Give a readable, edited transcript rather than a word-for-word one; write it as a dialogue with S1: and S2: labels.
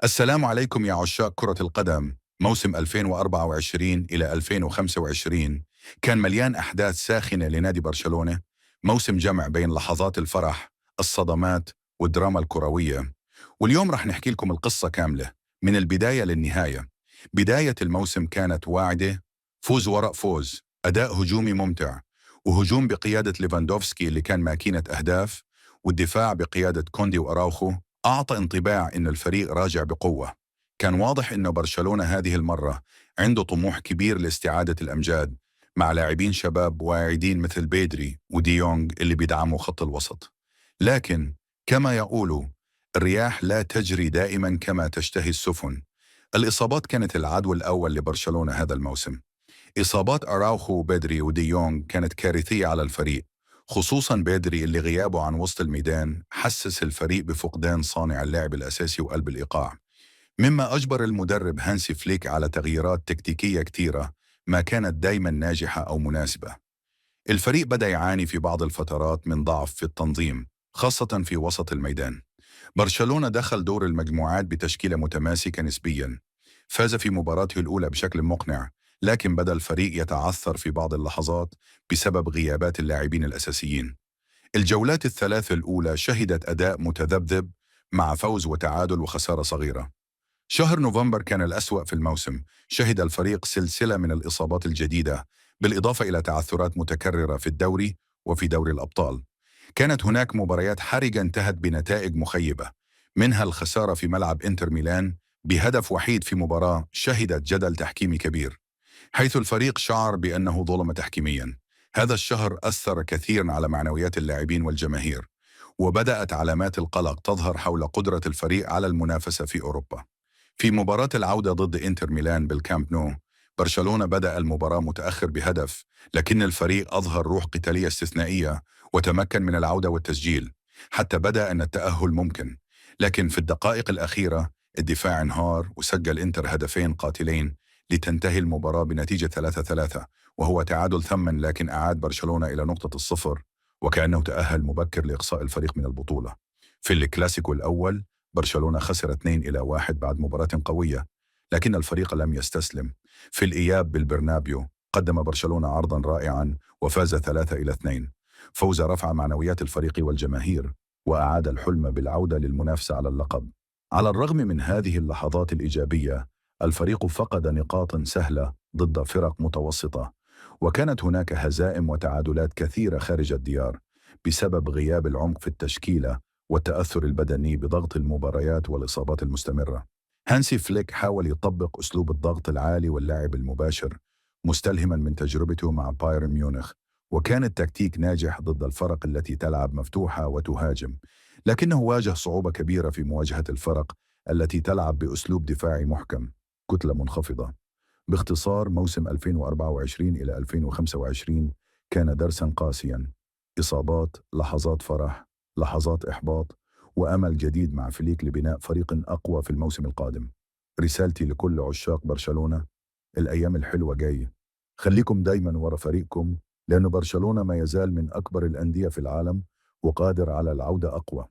S1: السلام عليكم يا عشاق كرة القدم. موسم 2024 إلى 2025 كان مليان أحداث ساخنة لنادي برشلونة. موسم جمع بين لحظات الفرح، الصدمات، والدراما الكروية. واليوم رح نحكي لكم القصة كاملة من البداية للنهاية. بداية الموسم كانت واعدة، فوز وراء فوز، أداء هجومي ممتع، وهجوم بقيادة ليفاندوفسكي اللي كان ماكينة أهداف، والدفاع بقيادة كوندي وأراوخو أعطى انطباع إن الفريق راجع بقوة. كان واضح إنه برشلونة هذه المرة عنده طموح كبير لاستعادة الأمجاد، مع لاعبين شباب واعدين مثل بيدري وديونغ اللي بيدعموا خط الوسط. لكن كما يقولوا، الرياح لا تجري دائما كما تشتهي السفن. الإصابات كانت العدو الأول لبرشلونة هذا الموسم. إصابات أراوخو وبيدري وديونغ كانت كارثية على الفريق، خصوصا بيدري اللي غيابه عن وسط الميدان حسس الفريق بفقدان صانع اللعب الأساسي وقلب الإيقاع، مما أجبر المدرب هانسي فليك على تغييرات تكتيكية كتيرة ما كانت دايما ناجحة أو مناسبة. الفريق بدأ يعاني في بعض الفترات من ضعف في التنظيم، خاصة في وسط الميدان. برشلونة دخل دور المجموعات بتشكيلة متماسكة نسبيا، فاز في مباراته الأولى بشكل مقنع، لكن بدأ الفريق يتعثر في بعض اللحظات بسبب غيابات اللاعبين الأساسيين. الجولات الثلاث الأولى شهدت أداء متذبذب، مع فوز وتعادل وخسارة صغيرة. شهر نوفمبر كان الأسوأ في الموسم، شهد الفريق سلسلة من الإصابات الجديدة، بالإضافة إلى تعثرات متكررة في الدوري وفي دوري الأبطال. كانت هناك مباريات حرجة انتهت بنتائج مخيبة، منها الخسارة في ملعب إنتر ميلان بهدف وحيد في مباراة شهدت جدل تحكيمي كبير، حيث الفريق شعر بأنه ظلم تحكيميا. هذا الشهر أثر كثيرا على معنويات اللاعبين والجماهير، وبدأت علامات القلق تظهر حول قدرة الفريق على المنافسة في أوروبا. في مباراة العودة ضد إنتر ميلان بالكامب نو، برشلونة بدأ المباراة متأخر بهدف، لكن الفريق أظهر روح قتالية استثنائية وتمكن من العودة والتسجيل، حتى بدأ أن التأهل ممكن. لكن في الدقائق الأخيرة الدفاع انهار وسجل إنتر هدفين قاتلين لتنتهي المباراة بنتيجة 3-3، وهو تعادل ثمن، لكن أعاد برشلونة إلى نقطة الصفر وكأنه تأهل مبكر لإقصاء الفريق من البطولة. في الكلاسيكو الأول برشلونة خسر 2-1 بعد مباراة قوية، لكن الفريق لم يستسلم. في الإياب بالبرنابيو قدم برشلونة عرضا رائعا وفاز 3-2. فوز رفع معنويات الفريق والجماهير، وأعاد الحلم بالعودة للمنافسة على اللقب. على الرغم من هذه اللحظات الإيجابية، الفريق فقد نقاط سهلة ضد فرق متوسطة، وكانت هناك هزائم وتعادلات كثيرة خارج الديار بسبب غياب العمق في التشكيلة والتأثر البدني بضغط المباريات والإصابات المستمرة. هانسي فليك حاول يطبق أسلوب الضغط العالي واللعب المباشر، مستلهما من تجربته مع بايرن ميونخ، وكان التكتيك ناجح ضد الفرق التي تلعب مفتوحة وتهاجم، لكنه واجه صعوبة كبيرة في مواجهة الفرق التي تلعب بأسلوب دفاعي محكم، كتلة منخفضة. باختصار، موسم 2024 إلى 2025 كان درسا قاسيا: إصابات، لحظات فرح، لحظات إحباط، وأمل جديد مع فليك لبناء فريق أقوى في الموسم القادم. رسالتي لكل عشاق برشلونة: الأيام الحلوة جاية، خليكم دايما ورا فريقكم، لأن برشلونة ما يزال من أكبر الأندية في العالم وقادر على العودة أقوى.